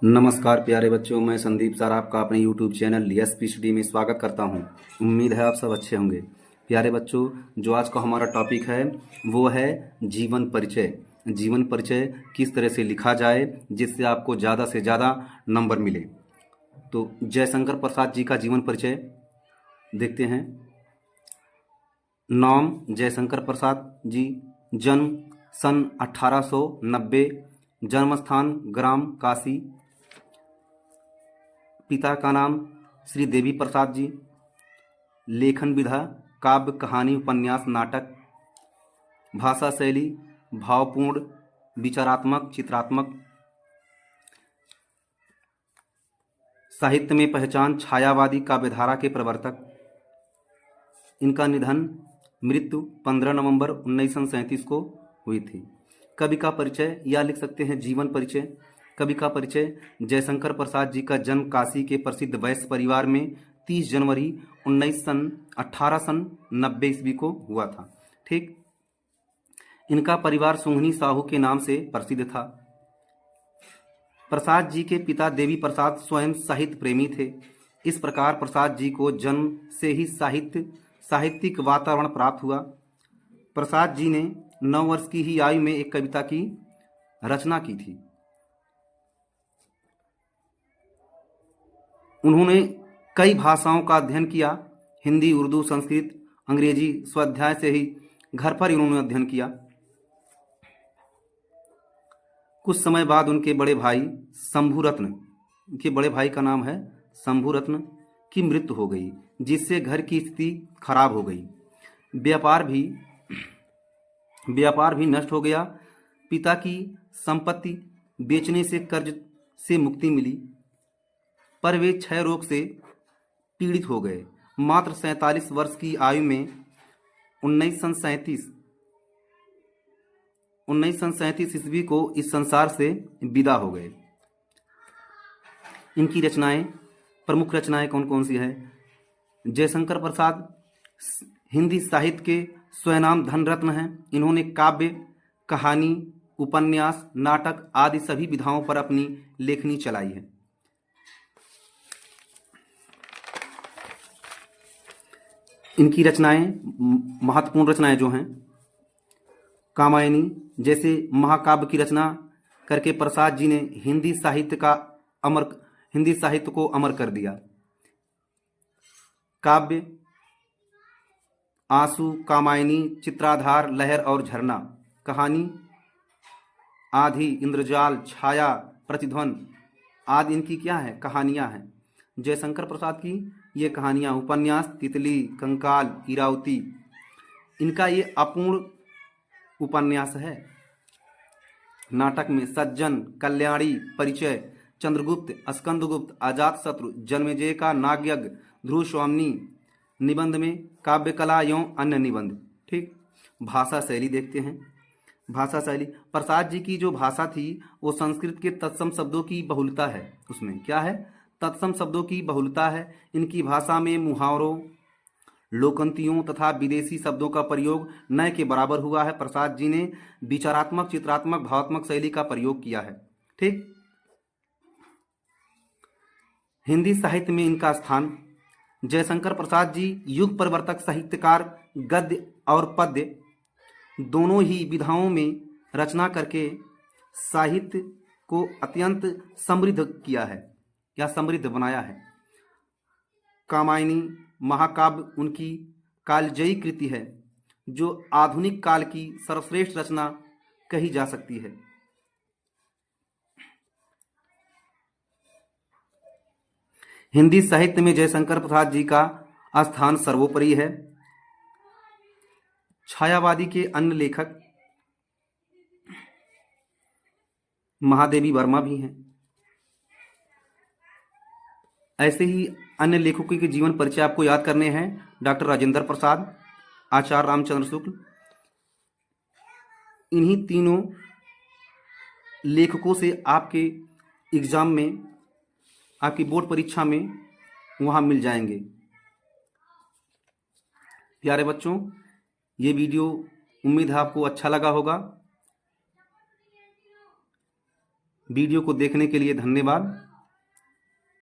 नमस्कार प्यारे बच्चों, मैं संदीप सर आपका अपने YouTube चैनल एसपी स्टडी में स्वागत करता हूं। उम्मीद है आप सब अच्छे होंगे। प्यारे बच्चों, जो आज का हमारा टॉपिक है वो है जीवन परिचय। जीवन परिचय किस तरह से लिखा जाए जिससे आपको ज़्यादा से ज़्यादा नंबर मिले। तो जयशंकर प्रसाद जी का जीवन परिचय देखते हैं। नाम जयशंकर प्रसाद जी, जन्म सन 1890, जन्म स्थान ग्राम काशी, पिता का नाम श्री देवी प्रसाद जी, लेखन विधा काव्य कहानी उपन्यास नाटक, भाषा शैली भावपूर्ण विचारात्मक चित्रात्मक, साहित्य में पहचान छायावादी काव्यधारा के प्रवर्तक। इनका निधन मृत्यु 15 नवंबर 1937 को हुई थी। कवि का परिचय या लिख सकते हैं जीवन परिचय। कवि का परिचय, जयशंकर प्रसाद जी का जन्म काशी के प्रसिद्ध वैश्य परिवार में 30 जनवरी 1890 ईस्वी को हुआ था। ठीक, इनका परिवार सुंघनी साहू के नाम से प्रसिद्ध था। प्रसाद जी के पिता देवी प्रसाद स्वयं साहित्य प्रेमी थे। इस प्रकार प्रसाद जी को जन्म से ही साहित्यिक वातावरण प्राप्त हुआ। प्रसाद जी ने 9 वर्ष की ही आयु में एक कविता की रचना की थी। उन्होंने कई भाषाओं का अध्ययन किया। हिंदी, उर्दू, संस्कृत, अंग्रेजी स्वाध्याय से ही घर पर इन्होंने अध्ययन किया। कुछ समय बाद उनके बड़े भाई शंभू रत्न, उनके बड़े भाई का नाम है शंभू रत्न, की मृत्यु हो गई, जिससे घर की स्थिति खराब हो गई। व्यापार भी नष्ट हो गया। पिता की संपत्ति बेचने से कर्ज से मुक्ति मिली, पर वे क्षय रोग से पीड़ित हो गए। मात्र 47 वर्ष की आयु में 1937 ईस्वी को इस संसार से विदा हो गए। इनकी रचनाएं, प्रमुख रचनाएं कौन कौन सी है? जयशंकर प्रसाद हिंदी साहित्य के स्वयं धन रत्न हैं। इन्होंने काव्य, कहानी, उपन्यास, नाटक आदि सभी विधाओं पर अपनी लेखनी चलाई है। इनकी रचनाएं, महत्वपूर्ण रचनाएं जो हैं, कामायनी जैसे महाकाव्य की रचना करके प्रसाद जी ने हिंदी साहित्य को अमर कर दिया। काव्य आंसू, कामायनी, चित्राधार, लहर और झरना। कहानी आधी, इंद्रजाल, छाया, प्रतिध्वनि आदि इनकी क्या है? कहानियां हैं। जयशंकर प्रसाद की ये कहानियां। उपन्यास तितली, कंकाल, इरावती, इनका ये अपूर्ण उपन्यास है। नाटक में सज्जन, कल्याणी, परिचय, चंद्रगुप्त, स्कंदगुप्त, अजातशत्रु, जन्मेजय का नागयज्ञ, ध्रुव स्वामिनी। निबंध में काव्य कला एवं अन्य निबंध। ठीक, भाषा शैली देखते हैं। भाषा शैली, प्रसाद जी की जो भाषा थी वो संस्कृत के तत्सम शब्दों की बहुलता है। उसमें क्या है? तत्सम शब्दों की बहुलता है। इनकी भाषा में मुहावरों, लोकंतियों तथा विदेशी शब्दों का प्रयोग न के बराबर हुआ है। प्रसाद जी ने विचारात्मक, चित्रात्मक, भावात्मक शैली का प्रयोग किया है। ठीक, हिंदी साहित्य में इनका स्थान। जयशंकर प्रसाद जी युग परिवर्तक साहित्यकार, गद्य और पद्य दोनों ही विधाओं में रचना करके साहित्य को अत्यंत समृद्ध किया है या समृद्ध बनाया है। कामायनी महाकाव्य उनकी कालजयी कृति है, जो आधुनिक काल की सर्वश्रेष्ठ रचना कही जा सकती है। हिंदी साहित्य में जयशंकर प्रसाद जी का स्थान सर्वोपरि है। छायावादी के अन्य लेखक महादेवी वर्मा भी हैं। ऐसे ही अन्य लेखकों के जीवन परिचय आपको याद करने हैं। डॉक्टर राजेंद्र प्रसाद, आचार्य रामचंद्र शुक्ल, इन्हीं तीनों लेखकों से आपके एग्जाम में, आपकी बोर्ड परीक्षा में वहां मिल जाएंगे। प्यारे बच्चों, ये वीडियो उम्मीद है आपको अच्छा लगा होगा। वीडियो को देखने के लिए धन्यवाद।